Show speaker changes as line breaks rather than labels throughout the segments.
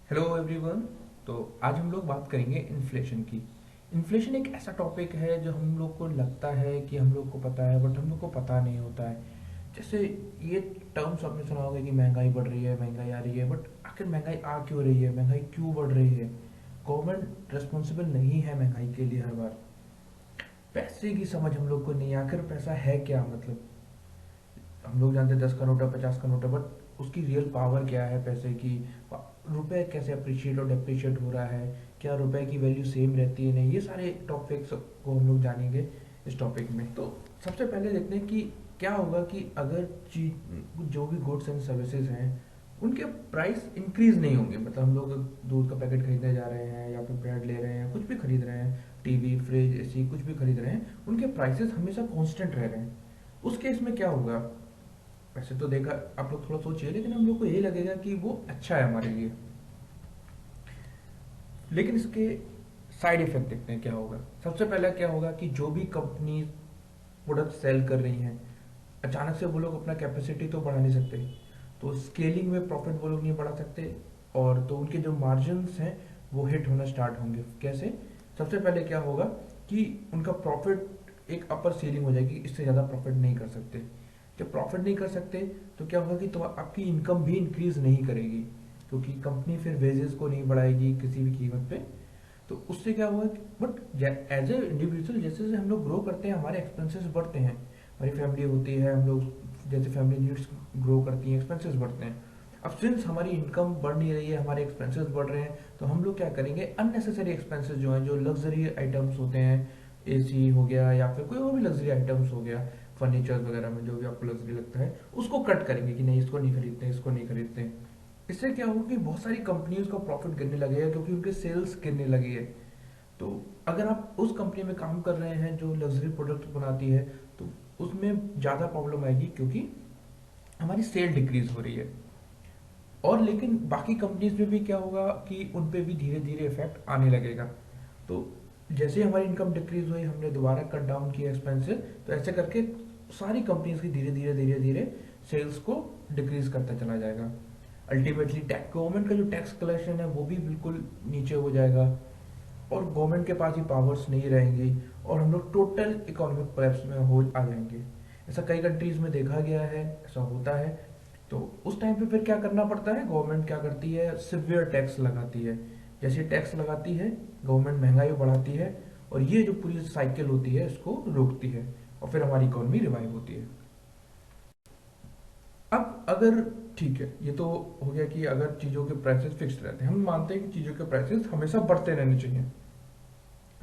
Hello everyone. तो आज हम लोग बात करेंगे इन्फ्लेशन की। इन्फ्लेशन एक ऐसा टॉपिक है जो हम लोग को लगता है कि हम लोग को पता है, बट हम लोग को पता नहीं होता है। जैसे ये टर्म्स आपने सुना होगा कि महंगाई बढ़ रही है, महंगाई आ रही है, बट आखिर महंगाई आ क्यों रही है, महंगाई क्यों बढ़ रही है? गवर्नमेंट रिस्पॉन्सिबल नहीं है महंगाई के लिए हर बार। पैसे की समझ हम लोग को नहीं है, आखिर पैसा है क्या? मतलब हम लोग जानते हैं 10 का नोट है, 50 का नोट है, बट उसकी रियल पावर क्या है पैसे की? रुपए कैसे अप्रिशिएट और डेप्रिशिएट हो रहा है? क्या रुपए की वैल्यू सेम रहती है? नहीं, ये सारे टॉपिक्स को हम लोग जानेंगे इस टॉपिक में। तो सबसे पहले देखते हैं कि क्या होगा कि अगर चीज जो भी गुड्स एंड सर्विसेज हैं उनके प्राइस इंक्रीज नहीं होंगे। मतलब हम लोग दूध का पैकेट खरीदने जा रहे हैं या फिर ब्रेड ले रहे हैं, कुछ भी खरीद रहे हैं, टीवी फ्रिज एसी कुछ भी खरीद रहे हैं, उनके प्राइसेस हमेशा कांस्टेंट रह रहे हैं। उस केस में क्या होगा? वैसे तो देखा, आप लोग थोड़ा सोचिए, लेकिन हम लोग को यही लगेगा कि वो अच्छा है हमारे लिए। लेकिन इसके साइड इफेक्ट देखते हैं क्या होगा। सबसे पहले क्या होगा कि जो भी कंपनी प्रोडक्ट सेल कर रही हैं, अचानक से वो लोग अपना कैपेसिटी तो बढ़ा नहीं सकते, तो स्केलिंग में प्रॉफिट वो लोग नहीं बढ़ा सकते, और तो उनके जो मार्जिन्स हैं वो हिट होना स्टार्ट होंगे। कैसे? सबसे पहले क्या होगा कि उनका प्रॉफिट एक अपर सीलिंग हो जाएगी, इससे ज़्यादा प्रॉफिट नहीं कर सकते। जब प्रॉफिट नहीं कर सकते तो क्या होगा कि तो आपकी इनकम भी इंक्रीज नहीं करेगी, क्योंकि कंपनी फिर वेजेस को नहीं बढ़ाएगी किसी भी कीमत पे। तो उससे क्या हुआ? बट एज ए इंडिविजुअल जैसे जैसे हम लोग ग्रो करते हैं हमारे एक्सपेंसेस बढ़ते हैं, हमारी फैमिली होती है, हम लोग जैसे फैमिली नीड्स ग्रो करती हैं, एक्सपेंसेस बढ़ते हैं। अब सिंस हमारी इनकम बढ़ नहीं रही है, हमारे एक्सपेंसेस बढ़ रहे हैं, तो हम लोग क्या करेंगे? अननेसेसरी एक्सपेंसेस जो हैं, जो लग्जरी आइटम्स होते हैं, एसी हो गया या फिर कोई और भी लग्जरी आइटम्स हो गया, फर्नीचर वगैरह में जो भी आपको लग्जरी लगता है, उसको कट करेंगे कि नहीं, इसको नहीं खरीदते, इसको नहीं खरीदते। इससे क्या होगा कि बहुत सारी कंपनीज का प्रॉफिट गिरने लगेगा, क्योंकि उनके सेल्स गिरने लगी है। तो अगर आप उस कंपनी में काम कर रहे हैं जो लग्जरी प्रोडक्ट बनाती है, तो उसमें ज़्यादा प्रॉब्लम आएगी, क्योंकि हमारी सेल डिक्रीज हो रही है। और लेकिन बाकी कंपनीज में भी क्या होगा कि उन पे भी धीरे धीरे इफेक्ट आने लगेगा। तो जैसे ही हमारी इनकम डिक्रीज हुई, हमने दोबारा कट डाउन किया एक्सपेंसेस, तो ऐसे करके सारी कंपनीज की धीरे धीरे धीरे धीरे सेल्स को डिक्रीज करता चला जाएगा। अल्टीमेटली टैक्स, गवर्नमेंट का जो टैक्स कलेक्शन है वो भी बिल्कुल नीचे हो जाएगा, और गवर्नमेंट के पास ही पावर्स नहीं रहेंगी, और हम लोग टोटल इकोनॉमिक कोलैप्स में हो आ जाएंगे। ऐसा कई कंट्रीज में देखा गया है, ऐसा होता है। तो उस टाइम पे फिर क्या करना पड़ता है? गवर्नमेंट क्या करती है? सिवियर टैक्स लगाती है। जैसे टैक्स लगाती है, गवर्नमेंट महंगाई बढ़ाती है, और ये जो पूरी साइकिल होती है इसको रोकती है, और फिर हमारी इकोनॉमी रिवाइव होती है। अब अगर, ठीक है, ये तो हो गया कि अगर चीज़ों के प्राइसेस फिक्स रहते हैं, हम मानते हैं कि चीज़ों के प्राइसेस हमेशा बढ़ते रहने चाहिए।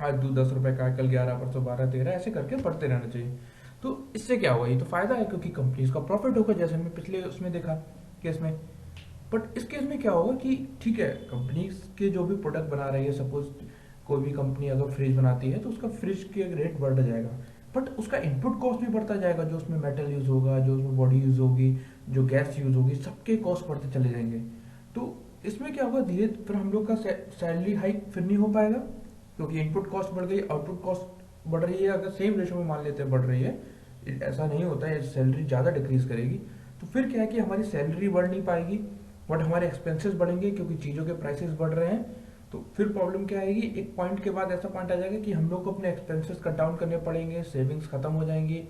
आज दूध 10 रुपए का है, कल 11, परसों 12, 13, ऐसे करके बढ़ते रहना चाहिए। तो इससे क्या हुआ? ये तो फायदा है, क्योंकि कंपनीज का प्रॉफिट होगा, जैसे हमने पिछले उसमें देखा, केस में। बट इस केस में क्या होगा कि ठीक है, कंपनीज के जो भी प्रोडक्ट बना रही है, सपोज कोई भी कंपनी अगर फ्रिज बनाती है तो उसका फ्रिज की रेट बढ़ जाएगा, बट उसका इनपुट कॉस्ट भी बढ़ता जाएगा, जो उसमें मेटल यूज होगा, जो उसमें बॉडी यूज होगी, जो गैस यूज होगी, सबके कॉस्ट बढ़ते चले जाएंगे। तो इसमें क्या होगा, धीरे फिर हम लोग का सैलरी हाइक फिर नहीं हो पाएगा, क्योंकि इनपुट कॉस्ट बढ़ गई, आउटपुट कॉस्ट बढ़ रही है। अगर सेम रेशो में मान लेते हैं बढ़ रही है, ऐसा नहीं होता है, सैलरी ज़्यादा डिक्रीज करेगी। तो फिर क्या है कि हमारी सैलरी बढ़ नहीं पाएगी, बट हमारे एक्सपेंसेस बढ़ेंगे, क्योंकि चीज़ों के प्राइसेस बढ़ रहे हैं। तो फिर प्रॉब्लम क्या आएगी? एक पॉइंट के बाद ऐसा पॉइंट आ जाएगा कि हम लोग को अपने एक्सपेंसेस कट डाउन करने पड़ेंगे, सेविंग्स खत्म हो जाएंगी।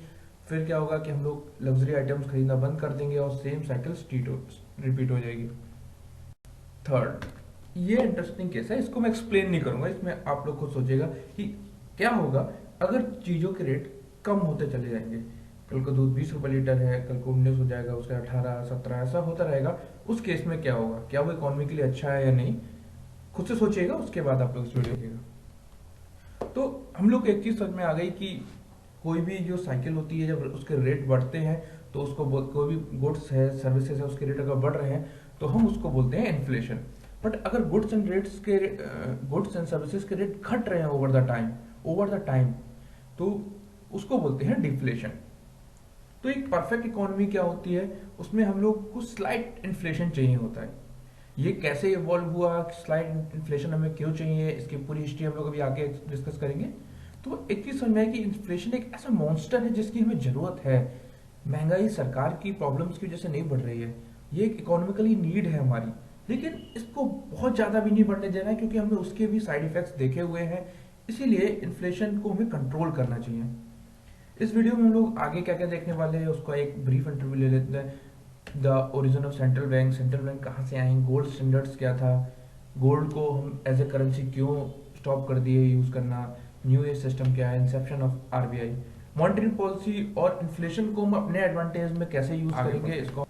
फिर क्या होगा कि हम लोग लग्जरी आइटम्स खरीदना बंद कर देंगे, और सेम साइकिल रिपीट हो जाएगी। थर्ड, ये इंटरेस्टिंग केस है, इसको मैं एक्सप्लेन नहीं करूंगा, इसमें आप लोग खुद सोचेगा कि क्या होगा अगर चीज़ों के रेट कम होते चले जाएंगे। कल को दूध 20 रुपए लीटर है, कल को 19 हो जाएगा, उसके 18, 17, ऐसा होता रहेगा। उस केस में क्या होगा? क्या वो इकोनॉमी के लिए अच्छा है या नहीं? खुद से सोचिएगा, उसके बाद आप लोग इस वीडियो देखिएगा। तो हम लोग को एक चीज समझ में आ गई कि कोई भी जो साइकिल होती है, जब उसके रेट बढ़ते हैं, तो उसको कोई भी गुड्स है, सर्विसेज है, उसके रेट अगर बढ़ रहे हैं, तो हम उसको बोलते हैं इन्फ्लेशन। बट अगर गुड्स एंड सर्विसेज के रेट घट रहे हैं ओवर द टाइम, तो उसको बोलते हैं डिफ्लेशन। तो एक परफेक्ट इकोनॉमी क्या होती है? उसमें हम लोग को स्लाइट इन्फ्लेशन चाहिए होता है। ये कैसे इवॉल्व हुआ, स्लाइड इन्फ्लेशन हमें क्यों चाहिए, इसकी पूरी हिस्ट्री हम लोग अभी आगे डिस्कस करेंगे। तो एक चीज समझ में है कि इन्फ्लेशन एक ऐसा मॉन्स्टर है जिसकी हमें जरूरत है। महंगाई सरकार की प्रॉब्लम्स की वजह से नहीं बढ़ रही है, ये एक इकोनॉमिकली नीड है हमारी। लेकिन इसको बहुत ज़्यादा भी नहीं बढ़ने देना है, क्योंकि हमने उसके भी साइड इफेक्ट्स देखे हुए हैं। इसीलिए इन्फ्लेशन को हमें कंट्रोल करना चाहिए। इस वीडियो में हम लोग आगे क्या क्या देखने वाले हैं उसका एक ब्रीफ इंटरव्यू ले लेते हैं। The origin of central bank कहाँ से आए, गोल्ड स्टैंडर्ड्स क्या था, गोल्ड को हम एज ए करेंसी क्यों स्टॉप कर दिए यूज करना, न्यू ईयर सिस्टम क्या है, Inception of RBI, monetary policy और इन्फ्लेशन को हम अपने एडवांटेज में कैसे यूज करेंगे इसको।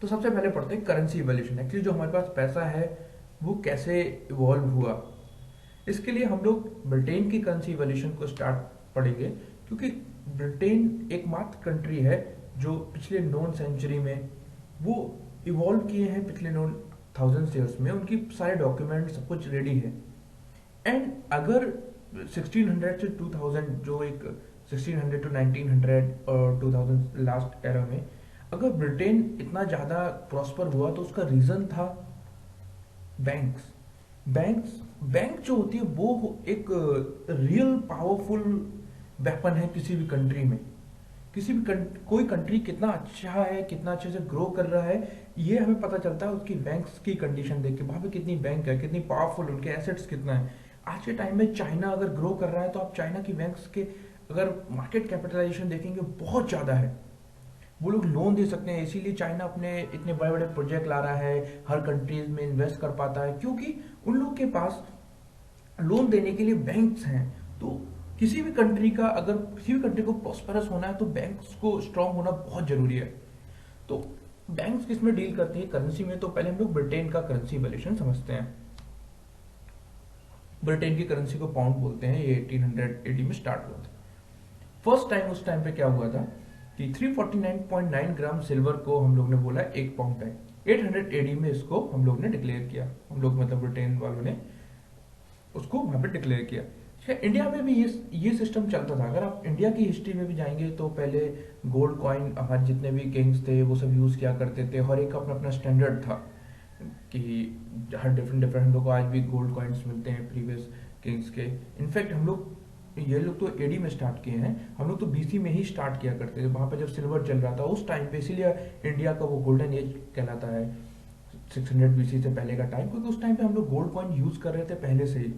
तो सबसे पहले पढ़ते हैं करेंसी इवोल्यूशन। एक्चुअली जो हमारे पास पैसा है वो कैसे इवॉल्व हुआ। इसके लिए हम लोग ब्रिटेन की करेंसी इवोल्यूशन को स्टार्ट पढ़ेंगे, क्योंकि ब्रिटेन एकमात्र कंट्री है जो पिछले 9 सेंचुरी में वो इवॉल्व किए हैं। पिछले 9,000 ईयर्स में उनकी सारे डॉक्यूमेंट सब कुछ रेडी है। एंड अगर 1600 से 2000 जो एक 1600 टू 1900 और 2000 लास्ट एरा में अगर ब्रिटेन इतना ज़्यादा प्रॉस्पर हुआ तो उसका रीज़न था बैंक्स। बैंक जो होती है वो एक रियल पावरफुल वेपन है किसी भी कंट्री में। कोई कंट्री कितना अच्छा है, कितना अच्छे से ग्रो कर रहा है, ये हमें पता चलता है उसकी बैंक्स की कंडीशन देख के। वहां पे कितनी बैंक है, कितनी पावरफुल, उनके एसेट्स कितना है। आज के टाइम में चाइना अगर ग्रो कर रहा है तो आप चाइना की बैंक्स के अगर मार्केट कैपिटलाइजेशन देखेंगे बहुत ज़्यादा है। वो लोग लोन दे सकते हैं, इसीलिए चाइना अपने इतने बड़े बड़े प्रोजेक्ट ला रहा है, हर कंट्रीज में इन्वेस्ट कर पाता है, क्योंकि उन लोग के पास लोन देने के लिए बैंक्स हैं। तो किसी भी कंट्री का अगर किसी भी कंट्री को प्रॉस्परस होना है तो बैंक्स को स्ट्रांग होना बहुत जरूरी है। तो बैंक्स किसमें डील करती है, करेंसी में। तो पहले हम लोग ब्रिटेन का करेंसी इवोल्यूशन समझते हैं। ब्रिटेन की करेंसी को पाउंड बोलते हैं। ये 1880 में स्टार्ट हुआ था। फर्स्ट टाइम उस टाइम पे क्या हुआ था कि 349.9 ग्राम सिल्वर को हम लोग ने बोला एक पाउंड है। 800 एडी में इसको हम लोग ने डिक्लेयर किया, हम लोग मतलब ब्रिटेन वालों ने उसको वहां पे डिक्लेयर किया। इंडिया में भी ये सिस्टम चलता था। अगर आप इंडिया की हिस्ट्री में भी जाएंगे तो पहले गोल्ड कॉइन हमारे जितने भी किंग्स थे वो सब यूज किया करते थे। हर एक का अपना अपना स्टैंडर्ड था कि हर डिफरेंट डिफरेंट हम लोग को आज भी गोल्ड कॉइन्स मिलते हैं प्रीवियस किंग्स के। इनफैक्ट हम लोग ये लोग तो एडी में स्टार्ट किए हैं, हम लोग तो बीसी में ही स्टार्ट किया करते थे। वहां पे जब सिल्वर चल रहा था उस टाइम पे, इसीलिए इंडिया का वो गोल्डन एज कहलाता है 600 बीसी से पहले का टाइम, क्योंकि उस टाइम पे हम लोग गोल्ड कॉइन यूज कर रहे थे पहले से ही।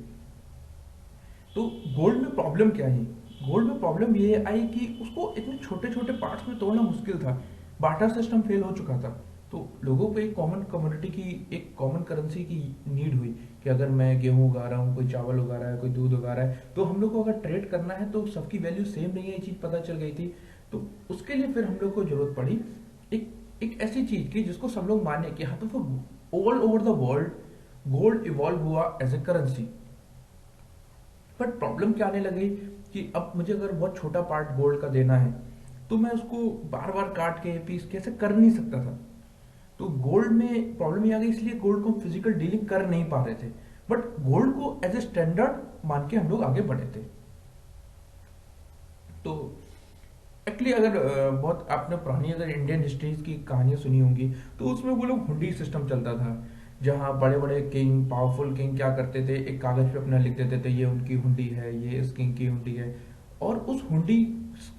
तो गोल्ड में प्रॉब्लम क्या आई, गोल्ड में प्रॉब्लम ये आई कि उसको इतने छोटे छोटे पार्ट्स में तोड़ना मुश्किल था। बार्टर सिस्टम फेल हो चुका था। तो लोगों को एक कॉमन कमोडिटी की, एक कॉमन करेंसी की नीड हुई कि अगर मैं गेहूं उगा रहा हूँ, कोई चावल उगा रहा है, कोई दूध उगा रहा है, तो हम लोग को अगर ट्रेड करना है तो सबकी वैल्यू सेम नहीं है, ये चीज पता चल गई थी। तो उसके लिए फिर हम लोग को जरूरत पड़ी एक ऐसी चीज की जिसको सब लोग माने कि हाँ, तो फिर all over the world gold evolve हुआ as a currency. But problem क्या आने लगी कि अब मुझे अगर बहुत छोटा पार्ट गोल्ड का देना है तो मैं उसको बार बार काट के पीस कैसे कर नहीं सकता था। तो गोल्ड में प्रॉब्लम ये आ गई, इसलिए गोल्ड को हम फिजिकल डीलिंग कर नहीं पा रहे थे। बट गोल्ड को एज ए स्टैंडर्ड मान के हम लोग आगे बढ़े थे। तो एक्चुअली अगर बहुत आपने पुरानी अगर इंडियन हिस्ट्रीज की कहानियां सुनी होंगी तो उसमें वो लोग हुंडी सिस्टम चलता था, जहाँ बड़े बड़े किंग, पावरफुल किंग क्या करते थे, एक कागज पे अपना लिख देते थे ये उनकी हुंडी है, ये इस किंग की हुंडी है। और उस हुंडी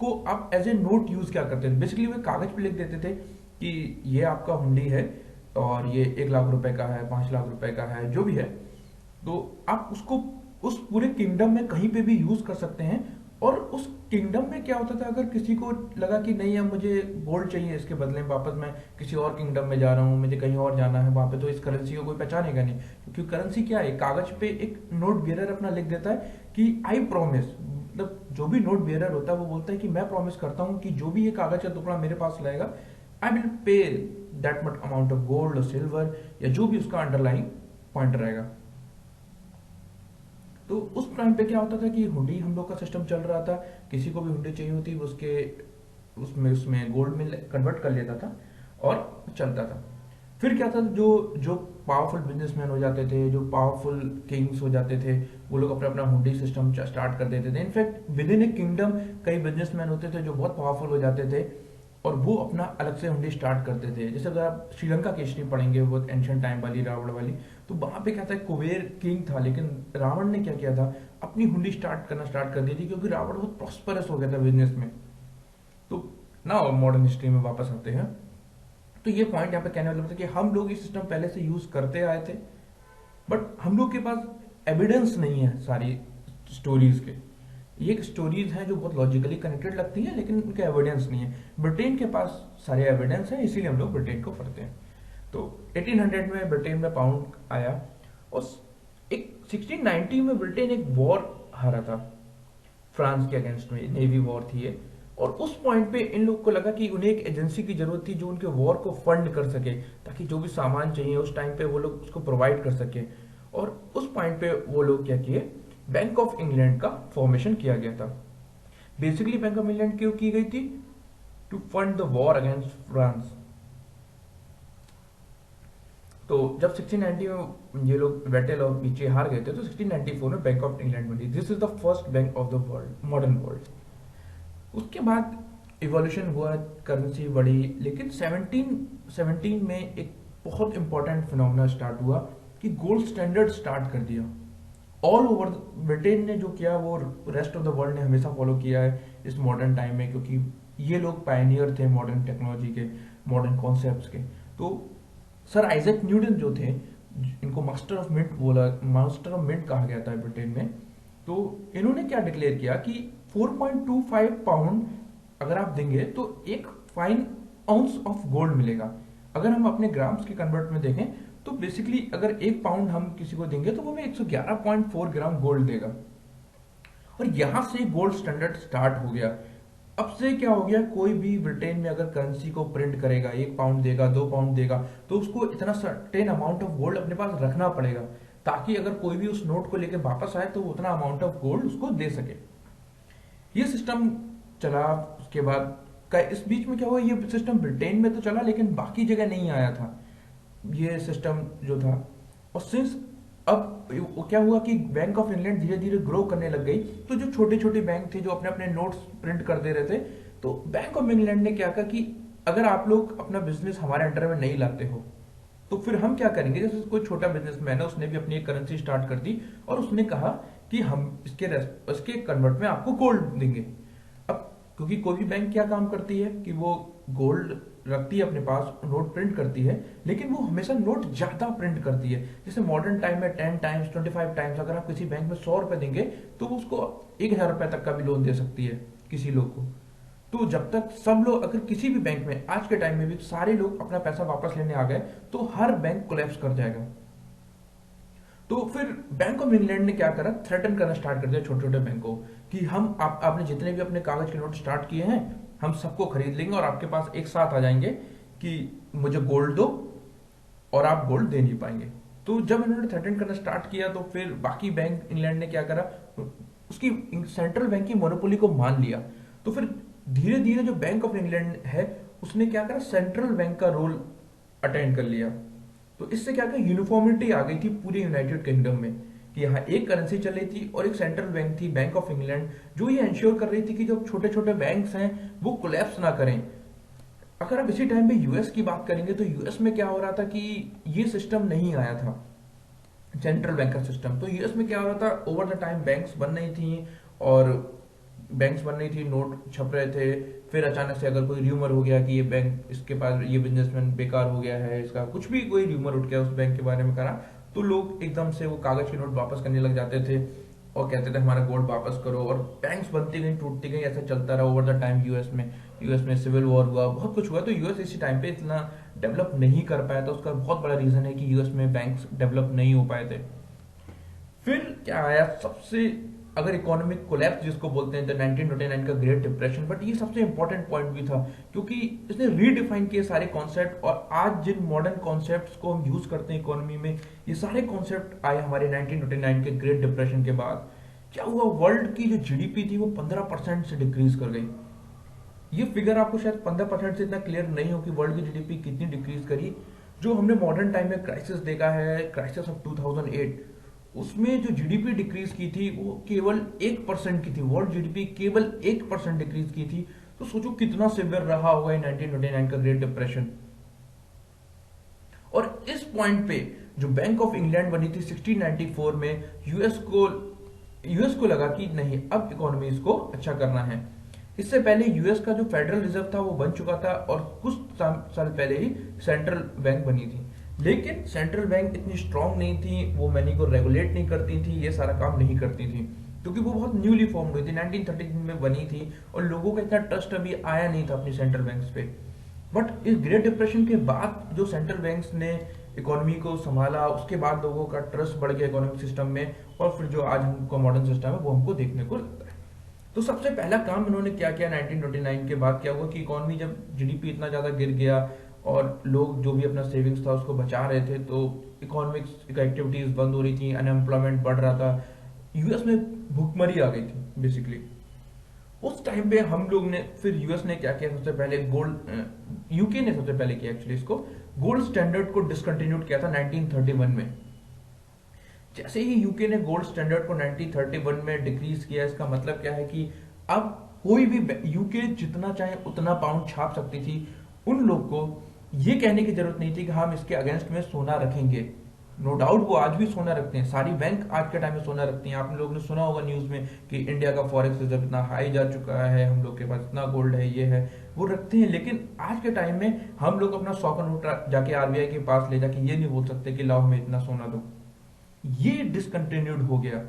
को आप एज ए नोट यूज क्या करते थे, बेसिकली वो कागज पे लिख देते थे कि ये आपका हुंडी है और ये 1 लाख रुपए का है, 5 लाख रुपए का है, जो भी है। तो आप उसको उस पूरे किंगडम में कहीं पे भी यूज कर सकते हैं। और उस किंगडम में क्या होता था, अगर किसी को लगा कि नहीं अब मुझे गोल्ड चाहिए, इसके बदले में वापस मैं किसी और किंगडम में जा रहा हूँ, मुझे कहीं और जाना है, वहां पे तो इस करेंसी को कोई पहचानेगा नहीं, क्योंकि करेंसी क्या है, कागज पे एक नोट बियरर अपना लिख देता है कि आई प्रॉमिस। मतलब जो भी नोट बियरर होता है वो बोलता है कि मैं प्रॉमिस करता हूँ कि जो भी ये कागज का टुकड़ा मेरे पास लाएगा, I will pay that much amount of gold और सिल्वर, या जो भी उसका अंडरलाइंग पॉइंट रहेगा। तो उस टाइम पे क्या होता था कि हुंडी हम लोग का सिस्टम चल रहा था। किसी को भी हुंडी चाहिए होती उसके उसमें उसमें गोल्ड में कन्वर्ट कर लेता था और चलता था। फिर क्या था, जो जो पावरफुल बिजनेसमैन हो जाते थे, जो पावरफुल किंग्स हो जाते थे, वो लोग अपना अपना हुंडी सिस्टम स्टार्ट कर देते थे। In fact with in A kingdom कई बिजनेसमैन होते थे जो बहुत पावरफुल हो जाते थे और वो अपना अलग से हुंडी स्टार्ट करते थे। जैसे अगर आप श्रीलंका की हिस्ट्री पढ़ेंगे, वो एंशियंट टाइम वाली, रावण वाली, तो वहां पे क्या था, कुबेर किंग था, लेकिन रावण ने क्या किया था, अपनी हुंडी स्टार्ट कर दी थी, क्योंकि रावण बहुत प्रॉस्परस हो गया था बिजनेस में। तो ना मॉडर्न हिस्ट्री में वापस आते हैं। तो ये पॉइंट यहाँ पे कहने वाला था कि हम लोग ये सिस्टम पहले से यूज करते आए थे, बट हम लोग के पास एविडेंस नहीं है सारी स्टोरीज के। ये स्टोरीज हैं जो बहुत लॉजिकली कनेक्टेड लगती हैं, लेकिन उनका एविडेंस नहीं है। ब्रिटेन के पास सारे एविडेंस है, इसीलिए हम लोग ब्रिटेन को पढ़ते हैं। तो 1800 में ब्रिटेन में पाउंड आया, और एक 1690 में ब्रिटेन एक वॉर हारा था फ्रांस के अगेंस्ट में, नेवी वॉर थी ये। और उस पॉइंट पे इन लोग को लगा कि उन्हें एक एजेंसी की जरूरत थी जो उनके वॉर को फंड कर सके, ताकि जो भी सामान चाहिए उस टाइम पे वो लोग उसको प्रोवाइड कर सके। और उस पॉइंट पे वो लोग क्या किए, बैंक ऑफ इंग्लैंड का फॉर्मेशन किया गया था। बेसिकली बैंक ऑफ इंग्लैंड क्यों की गई थी? To fund the war against France. तो जब 1690 में ये लोग बैटल ऑफ नीचे हार गए थे, तो 1694 में बैंक ऑफ इंग्लैंड बनी। This is the first bank of the world, modern world. उसके बाद इवोल्यूशन हुआ, करेंसी बढ़ी, लेकिन 1717 में एक बहुत इंपॉर्टेंट फिनोमेना स्टार्ट हुआ कि गोल्ड स्टैंडर्ड स्टार्ट कर दिया। ऑल ओवर ब्रिटेन ने जो किया वो रेस्ट ऑफ द वर्ल्ड ने हमेशा फॉलो किया है इस मॉडर्न टाइम में, क्योंकि ये लोग पायनियर थे मॉडर्न टेक्नोलॉजी के, मॉडर्न कॉन्सेप्ट्स के। तो सर आइजैक न्यूटन जो थे, इनको मास्टर ऑफ मिंट कहा गया था ब्रिटेन में। तो इन्होंने क्या डिक्लेयर किया कि 4.25 पाउंड अगर आप देंगे तो एक फाइन आउंस ऑफ गोल्ड मिलेगा। अगर हम अपने ग्राम्स के कन्वर्ट में देखें तो बेसिकली अगर एक पाउंड हम किसी को देंगे तो वो हमें 111.4 ग्राम गोल्ड देगा। और यहां से गोल्ड स्टैंडर्ड स्टार्ट हो गया। अब से क्या हो गया, कोई भी ब्रिटेन में अगर करेंसी को प्रिंट करेगा, 1 पाउंड देगा, 2 पाउंड देगा, तो उसको इतना सर्टेन अमाउंट ऑफ गोल्ड अपने पास रखना पड़ेगा, ताकि अगर कोई भी उस नोट को लेकर वापस आए तो वो उतना अमाउंट ऑफ गोल्ड उसको दे सके। ये सिस्टम चला। उसके बाद इस बीच में क्या हुआ, ये सिस्टम ब्रिटेन में तो चला लेकिन बाकी जगह नहीं आया था ये सिस्टम जो था। और सिंस अब क्या हुआ कि बैंक ऑफ इंग्लैंड धीरे धीरे ग्रो करने लग गई, तो जो छोटे छोटे बैंक थे जो अपने अपने नोट्स प्रिंट कर दे रहे थे, तो बैंक ऑफ इंग्लैंड ने क्या कहा कि अगर आप लोग अपना बिजनेस हमारे अंडर में नहीं लाते हो तो फिर हम क्या करेंगे। जैसे कोई छोटा बिजनेसमैन है, उसने भी अपनी एक करेंसी स्टार्ट कर दी और उसने कहा कि हम इसके कन्वर्ट में आपको गोल्ड देंगे। अब क्योंकि कोई भी बैंक क्या काम करती है कि वो गोल्ड रखती है अपने पास, नोट प्रिंट करती है, लेकिन वो हमेशा नोट ज्यादा प्रिंट करती है। जैसे मॉडर्न टाइम में 10 टाइम्स 25 टाइम्स अगर आप किसी बैंक में 100 रुपए देंगे तो वो उसको 1000 रुपए तक का भी लोन दे सकती है किसी लोग को। तो जब तक सब लोग, अगर किसी भी बैंक में आज के टाइम में भी सारे लोग अपना पैसा वापस लेने आ गए तो हर बैंक कोलैप्स कर जाएगा। तो फिर बैंक ऑफ इंग्लैंड ने क्या करा, थ्रेटन करना स्टार्ट कर दिया छोटे छोटे बैंकों कि हम आपने जितने भी अपने कागज के नोट स्टार्ट किए हैं हम सबको खरीद लेंगे और आपके पास एक साथ आ जाएंगे कि मुझे गोल्ड दो, और आप गोल्ड दे नहीं पाएंगे। तो जब इन्होंने थ्रेटन करना स्टार्ट किया तो फिर बाकी बैंक इंग्लैंड ने क्या करा, उसकी सेंट्रल बैंक की मोनोपोली को मान लिया। तो फिर धीरे धीरे जो बैंक ऑफ इंग्लैंड है उसने क्या करा, सेंट्रल बैंक का रोल अटेंड कर लिया। तो इससे क्या कहा, यूनिफॉर्मिटी आ गई थी पूरे यूनाइटेड किंगडम में कि यहाँ एक करेंसी चल रही थी और एक सेंट्रल बैंक थी, बैंक ऑफ इंग्लैंड, जो ये इंश्योर कर रही थी कि जो छोटे छोटे बैंक्स हैं वो कोलैप्स ना करें। अगर आप इसी टाइम पे यूएस की बात करेंगे तो यूएस में क्या हो रहा था कि ये सिस्टम नहीं आया था, सेंट्रल बैंक का सिस्टम। तो यूएस में क्या हो रहा था, ओवर द टाइम बैंक्स बन रही थी और बैंक्स बन रही थी, नोट छप रहे थे। फिर अचानक से अगर कोई र्यूमर हो गया कि ये बैंक, इसके पास ये बिजनेसमैन बेकार हो गया है, इसका कुछ भी कोई र्यूमर उठ गया उस बैंक के बारे में करा, तो लोग एकदम से वो कागज के नोट वापस करने लग जाते थे और कहते थे हमारा गोल्ड वापस करो। और बैंक्स बनती गई, टूटती गई, ऐसा चलता रहा ओवर द टाइम। यूएस में सिविल वॉर हुआ, बहुत कुछ हुआ। तो यूएस इसी टाइम पे इतना डेवलप नहीं कर पाया था। उसका बहुत बड़ा रीजन है कि यूएस में बैंक्स डेवलप नहीं हो पाए थे। फिर क्या आया, सबसे अगर इकोनॉमिक कोलैप्स जिसको बोलते हैं, 1929 का ग्रेट डिप्रेशन। बट ये सबसे इंपॉर्टेंट पॉइंट भी था क्योंकि इसने रीडिफाइन किए सारे कॉन्सेप्ट, और आज जिन मॉडर्न कॉन्सेप्ट्स को हम यूज करते हैं इकोनॉमी में, ये सारे कॉन्सेप्ट आए हमारे 1929 के ग्रेट डिप्रेशन के बाद। क्या हुआ, वर्ल्ड की जो जीडीपी थी वो 15% से डिक्रीज कर गई। ये फिगर आपको शायद 15% से इतना क्लियर नहीं हो कि वर्ल्ड की जीडीपी कितनी डिक्रीज करी। जो हमने मॉडर्न टाइम में क्राइसिस देखा है, क्राइसिस ऑफ 2008, उसमें जो जीडीपी डिक्रीज की थी वो केवल 1% की थी। वर्ल्ड जीडीपी केवल 1% डिक्रीज की थी। तो सोचो कितना सिवियर रहा होगा 1929 का ग्रेट डिप्रेशन। और इस पॉइंट पे जो बैंक ऑफ इंग्लैंड बनी थी 1694 में, यूएस को लगा कि नहीं, अब इकोनॉमी इसको अच्छा करना है। इससे पहले यूएस का जो फेडरल रिजर्व था वो बन चुका था और कुछ साल पहले ही सेंट्रल बैंक बनी थी। लेकिन सेंट्रल बैंक इतनी स्ट्रांग नहीं थी, वो मनी को रेगुलेट नहीं करती थी, ये सारा काम नहीं करती थी, क्योंकि वो बहुत न्यूली फॉर्म हुई थी, 1913 में बनी थी और लोगों का इतना ट्रस्ट अभी आया नहीं था अपनी सेंट्रल बैंक्स पे। बट इस ग्रेट डिप्रेशन के बाद जो सेंट्रल बैंक्स ने इकोनॉमी को संभाला, उसके बाद लोगों का ट्रस्ट बढ़ गया इकोनॉमिक सिस्टम में, और फिर जो आज हमको मॉडर्न सिस्टम है वो हमको देखने को लगता है। तो सबसे पहला काम इन्होंने क्या किया 1929 के बाद, क्या हुआ कि इकोनॉमी जब जीडीपी इतना ज़्यादा गिर गया और लोग जो भी अपना सेविंग्स था उसको बचा रहे थे, तो इकोनॉमिक्स एक्टिविटीज़ बंद हो रही थी, अनएम्प्लॉयमेंट बढ़ रहा था, यूएस में भुखमरी आ गई थी बेसिकली। उस टाइम पे हम लोग ने, फिर यूएस ने क्या किया, सबसे पहले गोल्ड, यूके ने सबसे पहले किया एक्चुअली इसको, गोल्ड स्टैंडर्ड को डिसकंटिन्यूड किया था 1931 में। जैसे ही यूके ने गोल्ड स्टैंडर्ड को 1931 में डिक्रीज किया, इसका मतलब क्या है कि अब कोई भी यूके जितना चाहे उतना पाउंड छाप सकती थी। उन लोग को ये कहने की जरूरत नहीं थी कि हम इसके अगेंस्ट में सोना रखेंगे। नो डाउट वो आज भी सोना रखते हैं, सारी बैंक आज के टाइम में सोना रखती हैं। आप लोगों ने सुना होगा न्यूज में कि इंडिया का फॉरेक्स रिजर्व इतना हाई जा चुका है, हम लोग के पास इतना गोल्ड है, ये है, वो रखते हैं। लेकिन आज के टाइम में हम लोग अपना 100 का नोट जाके आरबीआई के पास ले जाके ये नहीं बोल सकते कि लाओ हमें इतना सोना दो। ये डिसकंटिन्यूड हो गया।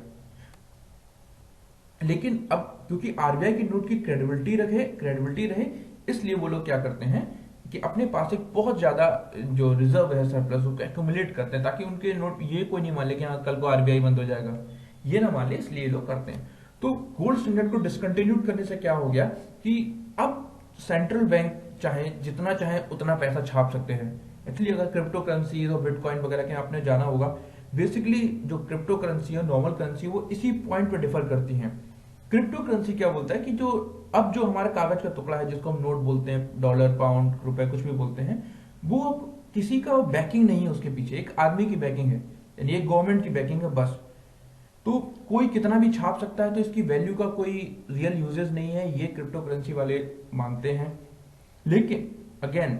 लेकिन अब क्योंकि आरबीआई की नोट की क्रेडिबिलिटी रहे, इसलिए वो लोग क्या करते हैं कि अपने पास एक बहुत ज्यादा जो रिजर्व है सरप्लस, उसको एक्यूमुलेट करते हैं, ताकि उनके नोट ये कोई नहीं मान ले कि हाँ कल को आरबीआई बंद हो जाएगा, ये ना मान ले, इसलिए ये लोग करते हैं। तो गोल्ड स्टैंडर्ड को डिसकंटिन्यूड करने से क्या हो गया कि अब सेंट्रल बैंक चाहे जितना चाहे उतना पैसा छाप सकते हैं। एक्चुअली अगर क्रिप्टो करेंसी और बिटकॉइन वगैरह के आपने जाना होगा, बेसिकली जो क्रिप्टो करेंसी है, नॉर्मल करेंसी, वो इसी पॉइंट पे डिफर करती हैं। क्रिप्टो करेंसी क्या बोलता है कि जो अब जो हमारा कागज का टुकड़ा है, जिसको हम नोट बोलते हैं, डॉलर, पाउंड, रुपए, कुछ भी बोलते हैं, वो किसी का बैकिंग नहीं है, उसके पीछे एक आदमी की बैकिंग है, यानी एक गवर्नमेंट की बैकिंग है बस। तो कोई कितना भी छाप सकता है, तो इसकी वैल्यू का कोई रियल यूजेस नहीं है, ये क्रिप्टो करेंसी वाले मानते हैं। लेकिन अगेन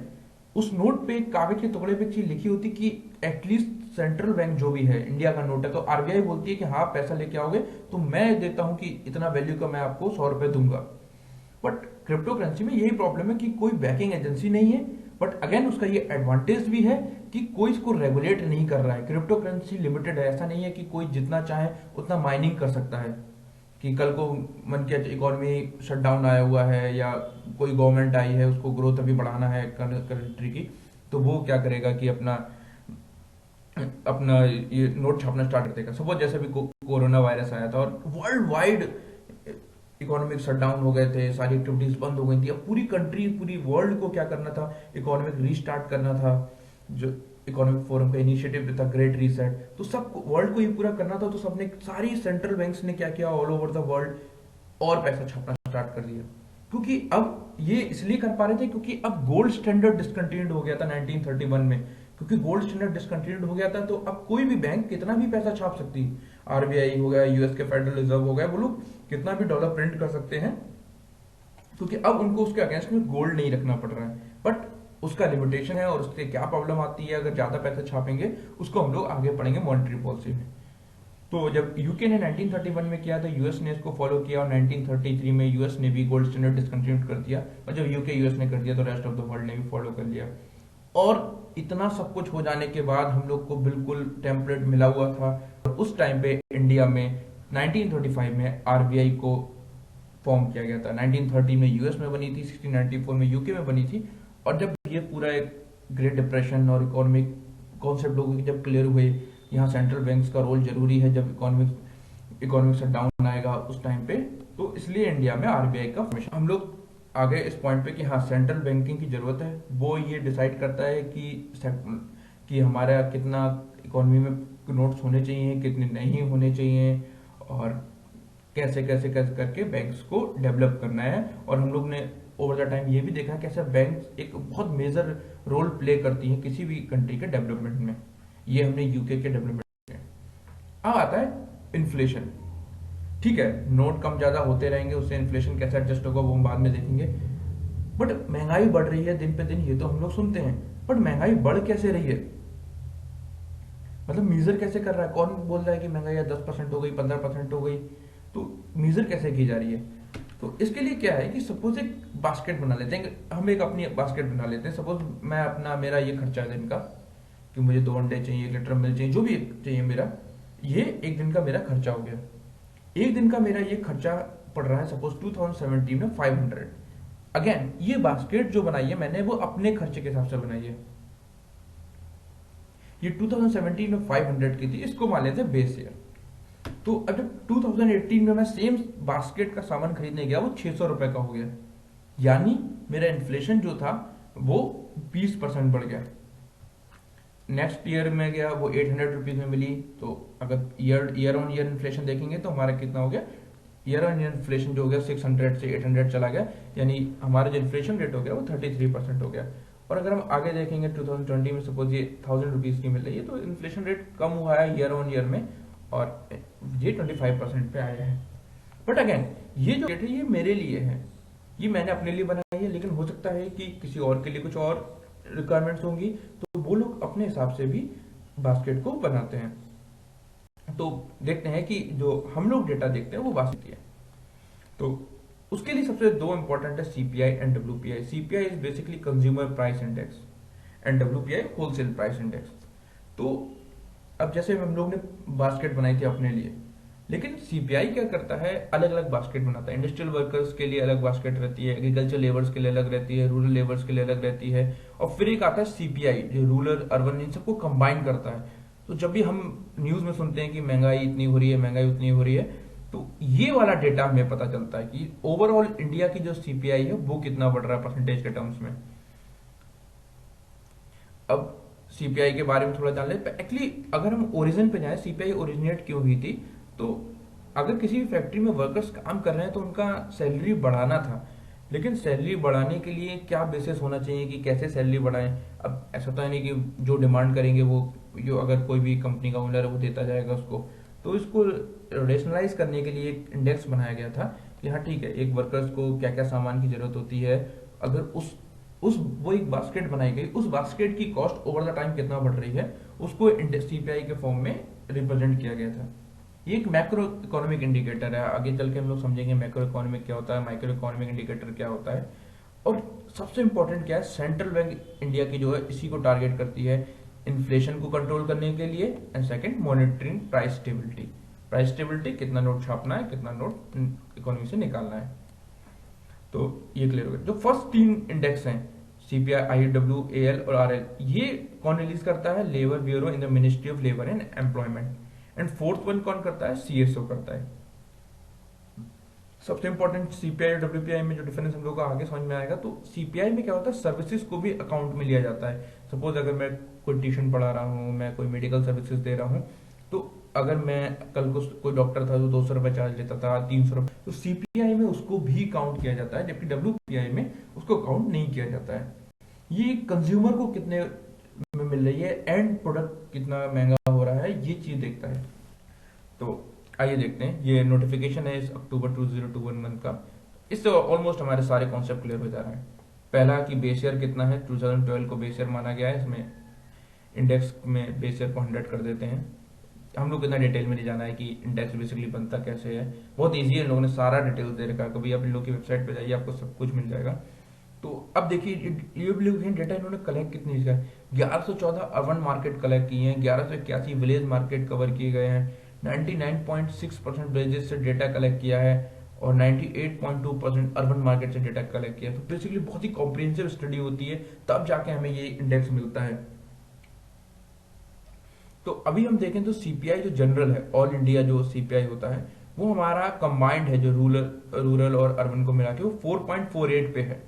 उस नोट पे, कागज के टुकड़े पे एक चीज लिखी होती कि एटलीस्ट सेंट्रल बैंक जो भी है, इंडिया का नोट है, तो आरबीआई बोलती है कि हाँ पैसा लेके आओगे तो मैं देता हूं कि इतना वैल्यू का मैं आपको 100 रुपए दूंगा। बट क्रिप्टो करेंसी में यही प्रॉब्लम है कि कोई बैकिंग एजेंसी नहीं है। बट अगेन उसका ये एडवांटेज भी है कि कोई इसको रेगुलेट नहीं कर रहा है। क्रिप्टो करेंसी लिमिटेड है, ऐसा नहीं है कि कोई जितना चाहे उतना माइनिंग कर सकता है, कि कल को मन किया इकोनॉमी शटडाउन आया हुआ है या कोई गवर्नमेंट आई है, उसको ग्रोथ अभी बढ़ाना है कंट्री की, तो वो क्या करेगा कि अपना अपना ये नोट छापना स्टार्ट कर देगा। सपोज जैसे भी कोरोना वायरस आया था और वर्ल्ड वाइड इकोनॉमिक शटडाउन हो गए थे, सारी एक्टिविटीज बंद हो गई थी। अब पूरी कंट्री, पूरी वर्ल्ड को क्या करना था, इकोनॉमिक रीस्टार्ट करना था। जो इकोनॉमिक फोरम का इनिशिएटिव था ग्रेट रीसेट, तो सब वर्ल्ड को ये पूरा करना था। तो सबने, सारी सेंट्रल बैंक्स ने क्या किया ऑल ओवर द वर्ल्ड, और पैसा छापना स्टार्ट कर दिया। क्योंकि अब ये इसलिए कर पा रहे थे क्योंकि अब गोल्ड स्टैंडर्ड डिसकंटिन्यूड हो गया था 1931 में। क्योंकि गोल्ड स्टैंडर्ड डिसकंटिन्यूड हो गया था, तो अब कोई भी बैंक कितना भी पैसा छाप सकती है। आरबीआई हो गया, यूएस के फेडरल रिजर्व हो गया, वो लोग कितना भी डॉलर प्रिंट कर सकते हैं, क्योंकि अब उनको उसके अगेंस्ट में गोल्ड नहीं रखना पड़ रहा है। बट उसका लिमिटेशन है, और उससे क्या प्रॉब्लम आती है अगर ज्यादा पैसे छापेंगे, उसको हम लोग आगे पढ़ेंगे मॉनेटरी पॉलिसी में। तो जब यूके ने 1931 में किया, तो यूएस ने इसको फॉलो किया, और 1933 में यूएस ने भी गोल्ड स्टैंडर्ड डिसकंटिन्यूड कर दिया। और जब यूके यूएस ने कर दिया, तो रेस्ट ऑफ द वर्ल्ड ने भी फॉलो कर लिया। और इतना सब कुछ हो जाने के बाद हम लोग को बिल्कुल टेम्पलेट मिला हुआ था। और उस टाइम पे इंडिया में 1935 में आरबीआई को फॉर्म किया गया था। 1930 में यूएस में बनी थी, 1694 में यूके में बनी थी। और जब ये पूरा एक ग्रेट डिप्रेशन और इकोनॉमिक कॉन्सेप्ट लोगों की जब क्लियर हुए, यहाँ सेंट्रल बैंक्स का रोल जरूरी है जब इकोनॉमिक शटडाउन आएगा उस टाइम पे, तो इसलिए इंडिया में आरबीआई का फॉर्मेशन। हम लोग आ गए इस पॉइंट पे कि हाँ सेंट्रल बैंकिंग की जरूरत है। वो ये डिसाइड करता है कि हमारा कितना इकोनॉमी में नोट्स होने चाहिए, कितने नहीं होने चाहिए, और कैसे कैसे कैसे करके बैंक्स को डेवलप करना है। और हम लोग ने ओवर द टाइम ये भी देखा कैसे बैंक एक बहुत मेजर रोल प्ले करती है किसी भी कंट्री के डेवलपमेंट में। ये हमने यूके के डेवलपमेंट में। अब आता है इन्फ्लेशन। ठीक है, नोट कम ज्यादा होते रहेंगे, उससे इन्फ्लेशन कैसे एडजस्ट होगा वो हम बाद में देखेंगे। बट महंगाई बढ़ रही है दिन पे दिन, ये तो हम लोग सुनते हैं, बट महंगाई बढ़ कैसे रही है, मतलब मीजर कैसे कर रहा है, कौन बोल रहा है कि महंगाई 10% हो गई, 15% हो गई, तो मीजर कैसे की जा रही है। तो इसके लिए क्या है कि सपोज एक बास्केट बना लेते हैं, हम एक अपनी बास्केट बना लेते हैं। सपोज मैं अपना, मेरा ये खर्चा है दिन का कि मुझे 2 अंडे चाहिए, 1 लीटर मिल्क चाहिए, जो भी चाहिए मेरा, ये एक दिन का मेरा खर्चा हो गया। एक दिन का मेरा ये खर्चा पड़ रहा है सपोज 2017 में 500। अगेन ये बास्केट जो बनाई है मैंने वो अपने खर्चे के हिसाब से बनाई है। ये 2017 में 500 की थी, इसको मान लेते हैं बेस ईयर। तो अब जब 2018 में मैं सेम बास्केट का सामान खरीदने गया, वो 600 रुपए का हो गया, यानी मेरा इन्फ्लेशन जो था वो 20% बढ़ गया। नेक्स्ट ईयर में गया, वो 800 रुपीज में मिली। तो अगर ईयर ऑन ईयर इन्फ्लेशन देखेंगे तो हमारा कितना हो गया, ईयर ऑन ईयर इन्फ्लेशन जो हो गया 600 से 800 चला गया, यानी हमारा जो इन्फ्लेशन रेट हो गया वो 33% हो गया। और अगर हम आगे देखेंगे 2020 में सपोज ये 1000 रुपीज की मिल रही है, तो इन्फ्लेशन रेट कम हुआ है ईयर ऑन ईयर में, और ये 25% पे आया है। बट अगेन ये जो रेट है ये मेरे लिए है, ये मैंने अपने लिए बनाई है, लेकिन हो सकता है कि किसी और के लिए कुछ और रिक्वायरमेंट्स होंगी, तो वो लोग अपने हिसाब से भी बास्केट को बनाते हैं। तो देखते हैं कि जो हम लोग डेटा देखते हैं वो बास्केट है। तो उसके लिए सबसे दो इंपॉर्टेंट है, CPI and WPI. CPI is basically consumer price index and WPI wholesale price index. तो अब जैसे हम लोग ने बास्केट बनाई थी अपने लिए, लेकिन सीपीआई क्या करता है, अलग अलग बास्केट बनाता है। इंडस्ट्रियल वर्कर्स के लिए अलग बास्केट रहती है, एग्रीकल्चर लेबर्स के लिए अलग रहती है, रूरल लेबर्स के लिए अलग रहती है, और फिर एक आता है सीपीआई जो रूरल अर्बन इन सबको कंबाइन करता है। तो जब भी हम न्यूज में सुनते हैं कि महंगाई इतनी हो रही है, महंगाई उतनी हो रही है, तो ये वाला डेटा हमें पता चलता है कि ओवरऑल इंडिया की जो सीपीआई है वो कितना बढ़ रहा है परसेंटेज के टर्म्स में। अब सीपीआई के बारे में थोड़ा जान ले। एक्चुअली अगर हम ओरिजिन पे जाए, सीपीआई ओरिजिनेट क्यों हुई थी, तो अगर किसी भी फैक्ट्री में वर्कर्स काम कर रहे हैं तो उनका सैलरी बढ़ाना था, लेकिन सैलरी बढ़ाने के लिए क्या बेसिस होना चाहिए कि कैसे सैलरी बढ़ाएं। अब ऐसा तो है नहीं कि जो डिमांड करेंगे वो, जो अगर कोई भी कंपनी का ओनर है वो देता जाएगा उसको। तो इसको रेशनलाइज करने के लिए एक इंडेक्स बनाया गया था कि हाँ ठीक है, एक वर्कर्स को क्या क्या सामान की जरूरत होती है, अगर उस वो एक बास्केट बनाई गई, उस बास्केट की कॉस्ट ओवर द टाइम कितना बढ़ रही है, उसको सीपीआई के फॉर्म में रिप्रेजेंट किया गया था। ये एक मैक्रो इकोनॉमिक इंडिकेटर है, आगे चल के हम लोग समझेंगे मैक्रो इकोनॉमिक क्या होता है, माइक्रो इकोनॉमिक इंडिकेटर क्या होता है। और सबसे इंपॉर्टेंट क्या है, सेंट्रल बैंक इंडिया की जो है इसी को टारगेट करती है इन्फ्लेशन को कंट्रोल करने के लिए, and second monitoring price stability. Price stability, कितना नोट छापना है, कितना नोट इकोनॉमी से निकालना है। तो ये क्लियर हो गया। जो फर्स्ट 3 इंडेक्स हैं, सीपीआई, आईडब्ल्यू, एएल और आरएल, ये कौन रिलीज करता है, labour bureau in the ministry of labour and employment. And fourth one कौन करता है, सीएसओ करता है। सबसे इंपॉर्टेंट सीपीआई और डब्ल्यूपीआई में जो डिफरेंस हम लोग को आगे समझ में आएगा। तो सीपीआई में क्या होता है, सर्विसेज को भी अकाउंट में लिया जाता है। सपोज अगर मैं कोई ट्यूशन पढ़ा रहा हूँ, मैं कोई मेडिकल सर्विसेज दे रहा हूँ, तो अगर मैं कल को कोई डॉक्टर था जो 200 रुपए चार्ज लेता था, 300 रुपए, तो सीपीआई में उसको भी काउंट किया जाता है, जबकि डब्ल्यूपीआई में उसको काउंट नहीं किया जाता है। ये कंज्यूमर को कितने में मिल रही है, एंड प्रोडक्ट कितना महंगा हो रहा है, ये चीज देखता है। तो आइए देखते हैं, ये नोटिफिकेशन है इस अक्टूबर 2021 मंथ का। इससे ऑलमोस्ट हमारे सारे कॉन्सेप्ट क्लियर हो जा रहे हैं। पहला कि बेस ईयर कितना है, 2012 को बेस ईयर माना गया है, इसमें इंडेक्स में बेस ईयर को 100 कर देते हैं। हम लोग इतना डिटेल में नहीं जाना है कि इंडेक्स बेसिकली बनता कैसे है, बहुत ईजी है, इन लोगों ने सारा डिटेल्स दे रखा है। कभी आप इन लोग की वेबसाइट पे जाइए, आपको सब कुछ मिल जाएगा। तो अब देखिए ये डेटा इन्होंने कलेक्ट कितनी है, 1114 अर्बन मार्केट कलेक्ट किए हैं, 1181 विलेज मार्केट कवर किए गए हैं, 99.6% विलेजेस से डेटा कलेक्ट किया है, और 98.2% अर्बन मार्केट से डेटा कलेक्ट किया है। तो बेसिकली बहुत ही कॉम्प्रिहेंसिव स्टडी होती है, तब जाके हमें ये इंडेक्स मिलता है। तो अभी हम देखें तो सीपीआई जो जनरल है, ऑल इंडिया जो सीपीआई होता है, वो हमारा कंबाइंड है, जो रूरल और अर्बन को मिला के वो 4.48 पे है।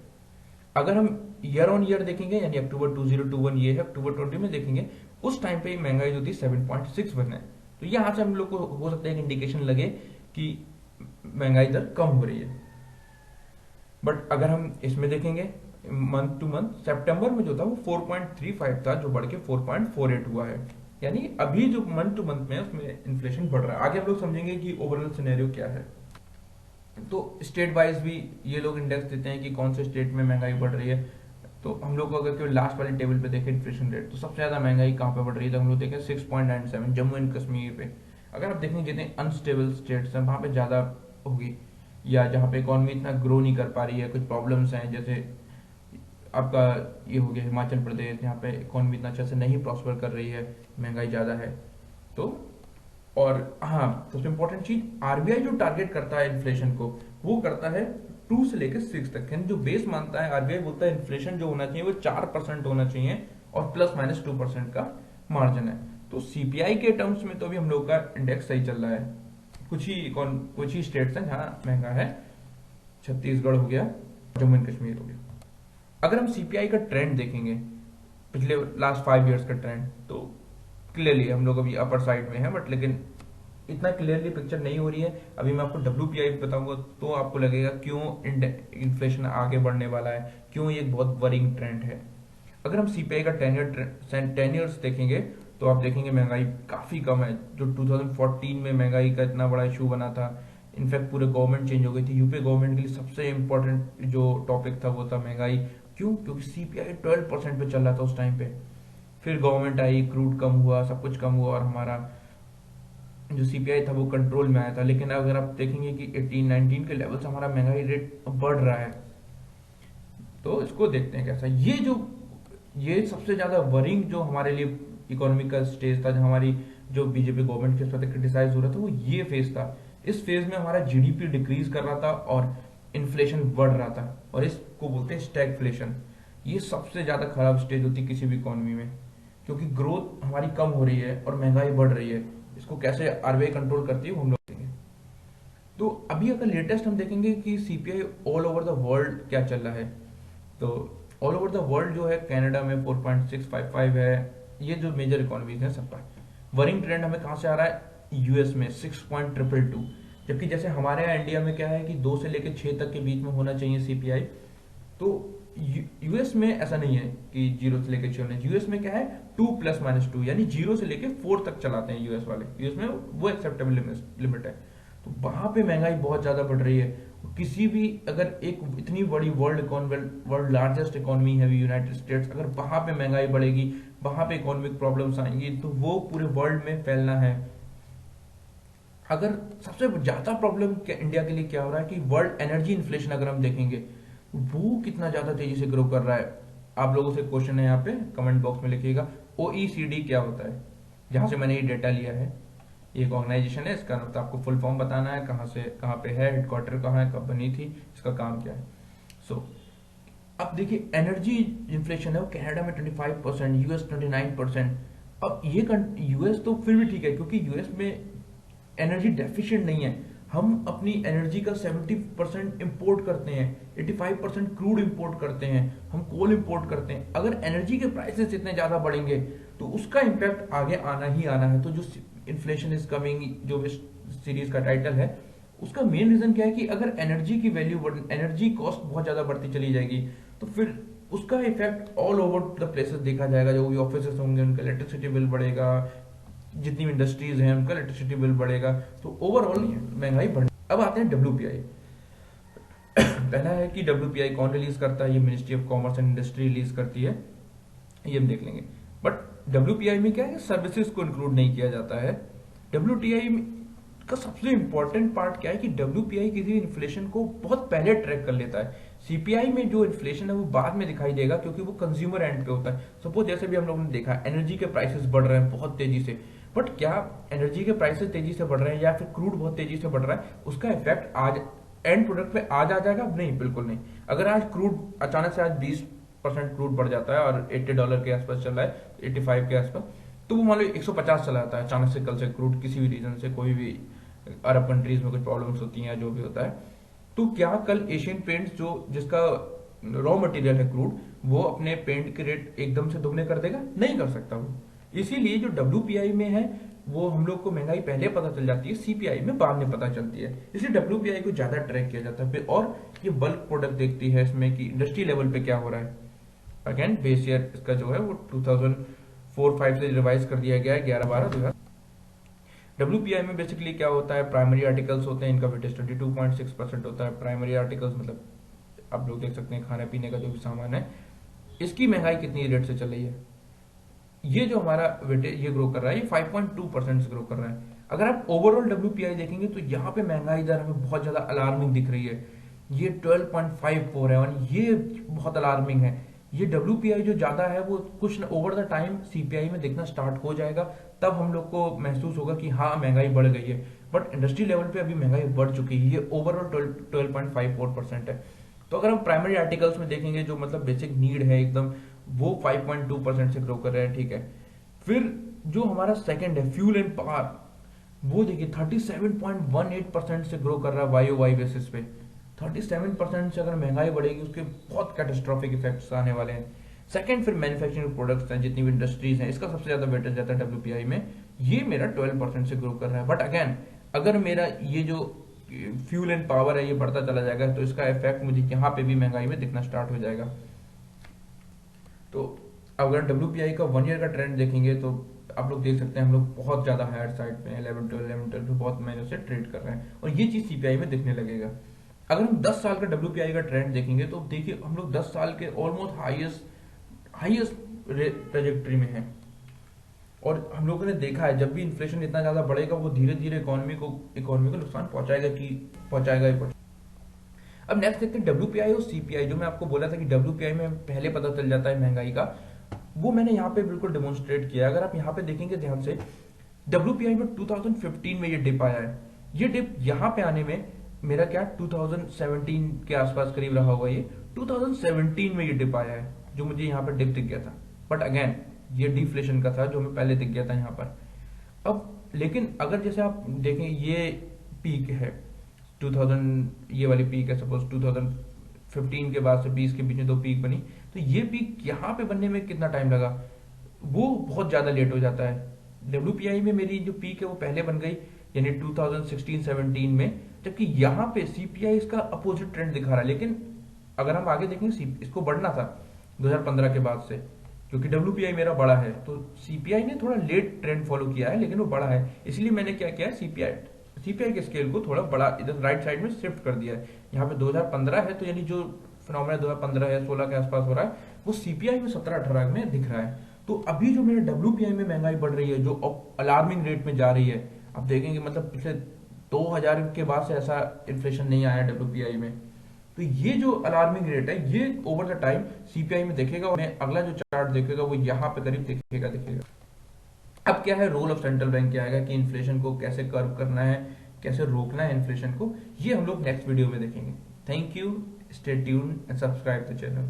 अगर हम ईयर ऑन ईयर देखेंगे, यानी अक्टूबर 2021 ये है, अक्टूबर 20 में देखेंगे, उस टाइम पे महंगाई जो थी 7.61 है। तो यहां से हम लोग को हो सकता है एक इंडिकेशन लगे कि महंगाई दर कम हो रही है। बट अगर हम इसमें देखेंगे मंथ टू मंथ, सितंबर में जो था वो 4.35 था, जो बढ़ के 4.48 हुआ है। यानी अभी जो मंथ टू मंथ में उसमें इन्फ्लेशन बढ़ रहा है। आगे हम लोग समझेंगे कि ओवरऑल सिनेरियो क्या है। तो स्टेट वाइज भी ये लोग इंडेक्स देते हैं कि कौन से स्टेट में महंगाई बढ़ रही है। तो हम लोग को अगर केवल लास्ट वाले टेबल पे देखें इन्फ्लेशन रेट, तो सबसे ज्यादा महंगाई कहाँ पे बढ़ रही है, तो हम लोग देखें 6.97 जम्मू एंड कश्मीर पे। अगर आप देखें जितने अनस्टेबल स्टेट्स हैं वहां पे ज्यादा होगी, या जहाँ पे इकोनॉमी इतना ग्रो नहीं कर पा रही है, कुछ प्रॉब्लम्स हैं, जैसे आपका ये हो गया हिमाचल प्रदेश, यहाँ पे इकोनॉमी इतना अच्छे से नहीं प्रॉस्पर कर रही है, महंगाई ज़्यादा है। तो और हाँ, सबसे इंपॉर्टेंट चीज, आरबीआई जो टारगेट करता है इन्फ्लेशन को, वो करता है 2 से लेकर 6 तक, यानी जो बेस मानता है आरबीआई, बोलता है इन्फ्लेशन जो होना चाहिए वो 4% होना चाहिए और ±2% का मार्जिन है। तो सीपीआई के टर्म्स में तो अभी हम लोग का इंडेक्स सही चल रहा है। कुछ ही स्टेट्स हैं जहाँ महंगा है, छत्तीसगढ़ हो गया, जम्मू एंड कश्मीर हो गया। अगर हम सीपीआई का ट्रेंड देखेंगे, पिछले लास्ट 5 ईयर्स का ट्रेंड, तो क्लियरली हम लोग अभी अपर साइड में है, बट लेकिन इतना क्लियरली पिक्चर नहीं हो रही है। अभी मैं आपको डब्ल्यूपीआई बताऊंगा तो आपको लगेगा क्यों इन्फ्लेशन आगे बढ़ने वाला है, क्यों ये एक बहुत वरिंग ट्रेंड है। अगर हम सीपीआई का 10 ईयर्स देखेंगे तो आप देखेंगे महंगाई काफी कम है। जो 2014 में महंगाई का इतना बड़ा इशू बना था, इनफैक्ट पूरे गवर्नमेंट चेंज हो गई थी, यूपी गवर्नमेंट के लिए सबसे इंपॉर्टेंट जो टॉपिक था वो था महंगाई। क्यों? क्योंकि सीपीआई 12% पे चल रहा था उस टाइम पे। फिर गवर्नमेंट आई, क्रूड कम हुआ, सब कुछ कम हुआ और हमारा जो सीपीआई था वो कंट्रोल में आया था। लेकिन अगर आप देखेंगे कि 18-19 के लेवल से हमारा महंगाई रेट बढ़ रहा है। तो इसको देखते हैं कैसा ये सबसे ज्यादा वरिंग जो हमारे लिए इकोनॉमिक का स्टेज था, जो हमारी जो बीजेपी गवर्नमेंट के साथ क्रिटिसाइज हो रहा था, वो ये फेज था। इस फेज में हमारा जीडीपी डिक्रीज कर रहा था और इन्फ्लेशन बढ़ रहा था, और इसको बोलते हैं स्टैगफ्लेशन। ये सबसे ज्यादा खराब स्टेज होती है किसी भी इकोनॉमी में, क्योंकि ग्रोथ हमारी कम हो रही है और महंगाई बढ़ रही है। इसको कैसे आरबीआई कंट्रोल करती है वो हम लोग देखेंगे। तो अभी अगर लेटेस्ट हम देखेंगे कि CPI all over the world क्या चल रहा है, तो ऑल ओवर द वर्ल्ड जो है, कनाडा में 4.655 है, ये जो मेजर इकोनॉमीज हैं सबका। वरिंग ट्रेंड हमें कहाँ से आ रहा है? यूएस में 6.222, जबकि जैसे हमारे यहाँ इंडिया में क्या है कि 2 से लेकर 6 तक के बीच में होना चाहिए सीपीआई। तो यूएस में ऐसा नहीं है कि 0 से लेकर 6 होना। यूएस में क्या है, 2 ±2, यानी 0 से लेकर 4 तक चलाते हैं यूएस वाले। यूएस में वो एक्सेप्टेबल लिमिट है। तो वहां पे महंगाई बहुत ज्यादा बढ़ रही है। किसी भी अगर एक इतनी बड़ी वर्ल्ड लार्जेस्ट इकोनॉमी है यूनाइटेड स्टेट्स, अगर वहां पे महंगाई बढ़ेगी, वहां पे इकोनॉमिक प्रॉब्लम्स आएंगी, तो वो पूरे वर्ल्ड में फैलना है। अगर सबसे ज्यादा प्रॉब्लम इंडिया के लिए क्या हो रहा है कि वर्ल्ड एनर्जी इन्फ्लेशन अगर हम देखेंगे, वो कितना ज्यादा तेजी से ग्रो कर रहा है। आप लोगों से क्वेश्चन है यहाँ पे, कमेंट बॉक्स में लिखिएगा, ओईसीडी क्या होता है, जहां से मैंने ये डेटा लिया है। ये एक ऑर्गेनाइजेशन है, इसका मतलब आपको फुल फॉर्म बताना है, कहाँ से कहाँ पे है, हेडक्वार्टर कहाँ है, कब बनी थी, इसका काम क्या है। सो अब देखिए, एनर्जी इन्फ्लेशन है वो कनाडा में 25%, यूएस 29%। अब ये यूएस तो फिर भी ठीक है, क्योंकि यूएस में एनर्जी डेफिशिएंट नहीं है। हम अपनी एनर्जी का 70% इंपोर्ट करते हैं, 85% क्रूड इंपोर्ट करते हैं, हम कोल इंपोर्ट करते हैं। अगर एनर्जी के प्राइसेस इतने ज्यादा बढ़ेंगे तो उसका इम्पैक्ट आगे आना ही आना है। तो जो इन्फ्लेशन इज कमिंग, जो इस सीरीज का टाइटल है, उसका मेन रीजन क्या है कि अगर एनर्जी की वैल्यू, एनर्जी कॉस्ट बहुत ज्यादा बढ़ती चली जाएगी, तो फिर उसका effect all over the places देखा जाएगा। जो भी ऑफिस होंगे उनका इलेक्ट्रिसिटी बिल बढ़ेगा, जितनी इंडस्ट्रीज हैं उनका इलेक्ट्रिसिटी बिल बढ़ेगा, तो ओवरऑल महंगाई बढ़। अब आते हैं डब्ल्यूपीआई। पहला है कि डब्ल्यूपीआई कौन रिलीज करता है, ये ministry of commerce and industry release करती है, ये हम देख लेंगे। बट डब्ल्यूपीआई में क्या है, सर्विसेज को इंक्लूड नहीं किया जाता है। डब्ल्यूटीआई का सबसे इंपॉर्टेंट पार्ट क्या है कि डब्ल्यूपीआई किसी इन्फ्लेशन को बहुत पहले ट्रैक कर लेता है। सीपीआई में जो इन्फ्लेशन है वो बाद में दिखाई देगा, क्योंकि वो कंज्यूमर एंड पे होता है। सपोज जैसे भी हम लोगों ने देखा, एनर्जी के प्राइसेस बढ़ रहे हैं बहुत तेजी से, बट क्या एनर्जी के प्राइसेस तेजी से बढ़ रहे हैं या फिर क्रूड बहुत तेजी से बढ़ रहा है, उसका इफेक्ट आज एंड प्रोडक्ट पे आज आ जाएगा? नहीं, बिल्कुल नहीं। अगर आज क्रूड अचानक से आज 20% क्रूड बढ़ जाता है और $80 के आसपास चल रहा है, 85 के आसपास, तो वो मान लो 150 चला जाता है अचानक से कल से क्रूड, किसी भी रीजन से, कोई भी अरब कंट्रीज में कुछ प्रॉब्लम्स होती हैं, जो भी होता है, तो क्या कल एशियन पेंट्स जो जिसका रॉ मटेरियल है क्रूड, वो अपने पेंट के रेट एकदम से दुगने कर देगा? नहीं कर सकता वो। इसीलिए जो डब्ल्यूपीआई में है वो हम लोग को महंगाई पहले पता चल जाती है, सीपीआई में बाद में पता चलती है। इसलिए डब्ल्यूपीआई को ज्यादा ट्रैक किया जाता है। और ये बल्क प्रोडक्ट देखती है इसमें कि इंडस्ट्री लेवल पे क्या हो रहा है। अगेन बेस ईयर इसका जो है वो 2004-05 से रिवाइज कर दिया गया है, 11-12-2000। डब्ल्यूपीआई में बेसिकली क्या होता है, प्राइमरी आर्टिकल्स होते हैं, इनका वेटेज 22.6% होता है। प्राइमरी आर्टिकल्स मतलब आप लोग देख सकते हैं खाने पीने का जो भी सामान है, इसकी महंगाई कितनी रेट से चल रही है। ये जो हमारा वेटेज ये ग्रो कर रहा है, ये 5.2% से ग्रो कर रहा है। अगर आप ओवरऑल डब्ल्यूपीआई देखेंगे तो यहाँ पे महंगाई दर हमें बहुत ज्यादा अलार्मिंग दिख रही है। ये 12.54 है और ये बहुत अलार्मिंग है। ये डब्ल्यूपीआई जो ज्यादा है वो कुछ ओवर द टाइम सीपीआई में दिखना स्टार्ट हो जाएगा, तब हम लोग को महसूस होगा कि हाँ महंगाई बढ़ गई है। बट इंडस्ट्री लेवल पे अभी महंगाई बढ़ चुकी है, ये ओवरऑल 12.54% है। तो अगर हम प्राइमरी आर्टिकल्स में देखेंगे जो मतलब बेसिक नीड है एकदम, वो 5.2% से ग्रो कर रहे हैं, ठीक है। फिर जो हमारा सेकंड है फ्यूल एंड पावर, वो देखिए 37.18% से ग्रो कर रहा है वाई ओ वाई बेसिस पे। 37% से अगर महंगाई बढ़ेगी उसके बहुत कैटास्ट्रॉफिक इफेक्ट्स आने वाले हैं। सेकंड फिर मैन्युफैक्चरिंग प्रोडक्ट्स हैं, जितनी भी इंडस्ट्रीज हैं, इसका सबसे ज्यादा वेटेज जाता है डब्ल्यूपीआई में, ये मेरा 12% से ग्रो कर रहा है। बट अगेन अगर मेरा ये जो फ्यूल एंड पावर है ये बढ़ता चला जाएगा तो इसका इफेक्ट मुझे यहाँ पे भी महंगाई में दिखना स्टार्ट हो जाएगा। तो अगर डब्ल्यूपीआई का 1 ईयर का ट्रेंड देखेंगे तो आप लोग देख सकते हैं हम लोग बहुत ज्यादा हायर साइड पे 11-12 पे बहुत महीनों से ट्रेड कर रहे हैं और ये चीज सीपीआई में दिखने लगेगा। अगर हम 10 साल का डब्ल्यूपीआई का ट्रेंड देखेंगे तो देखिए हम लोग 10 साल के ऑलमोस्ट हाईएस्ट हाईएस्ट ट्रेजेक्टरी में है। और हम लोगों ने देखा है जब भी इन्फ्लेशन इतना ज्यादा बढ़ेगा वो धीरे धीरे इकोनॉमी को नुकसान पहुंचाएगा ही पहुंचाएगा। अब नेक्स्ट देखते हैं डब्ल्यूपीआई और सीपीआई। जो मैं आपको बोला था कि डब्ल्यूपीआई में पहले पता चल जाता है महंगाई का, वो मैंने यहाँ पे बिल्कुल डेमोन्स्ट्रेट किया। अगर आप यहाँ पे देखेंगे ध्यान से, डब्ल्यूपीआई में 2015 में ये डिप आया है। ये डिप यहाँ पे आने में मेरा क्या 2017 के आसपास करीब रहा होगा। ये 2017 में ये डिप आया है जो मुझे यहाँ पर डिप दिख गया था। बट अगेन ये डिफ्लेशन का था जो हमें पहले दिख गया था यहाँ पर। अब लेकिन अगर जैसे आप देखें ये पीक है 2000, ये वाली पीक है सपोज 2015 के बाद से 20 के बीच में दो पीक बनी, तो ये पीक यहाँ पे बनने में कितना टाइम लगा, वो बहुत ज्यादा लेट हो जाता है। डब्ल्यूपीआई में मेरी जो पीक है वो पहले बन गई यानी 2016-17 में, जबकि यहाँ पे सीपीआई इसका अपोजिट ट्रेंड दिखा रहा है। लेकिन अगर हम आगे देखेंगे इसको बढ़ना था 2015 के बाद से, क्योंकि डब्ल्यूपीआई मेरा बड़ा है तो सीपीआई ने थोड़ा लेट ट्रेंड फॉलो किया है लेकिन वो बड़ा है। इसलिए मैंने क्या किया है सीपीआई के स्केल को थोड़ा बड़ा इधर राइट साइड में शिफ्ट कर दिया है। यहाँ पे 2015 है तो यानी जो फिनोमेना 2015 या 16 के आसपास हो रहा है वो सीपीआई में 17-18 में दिख रहा है। तो अभी जो मेरे डब्ल्यूपीआई में महंगाई बढ़ रही है जो अलार्मिंग रेट में जा रही है, आप देखेंगे मतलब पिछले 2000 के बाद से ऐसा इन्फ्लेशन नहीं आया डब्ल्यूपीआई में। तो ये जो अलार्मिंग रेट है ये ओवर द टाइम सीपीआई में देखेगा और अगला जो चार्ट देखेगा वो यहाँ पे करीब दिखेगा। अब क्या है रोल ऑफ सेंट्रल बैंक, क्या आएगा कि इन्फ्लेशन को कैसे कर्व करना है, कैसे रोकना है इन्फ्लेशन को, ये हम लोग नेक्स्ट वीडियो में देखेंगे। Thank you, stay tuned and subscribe the channel.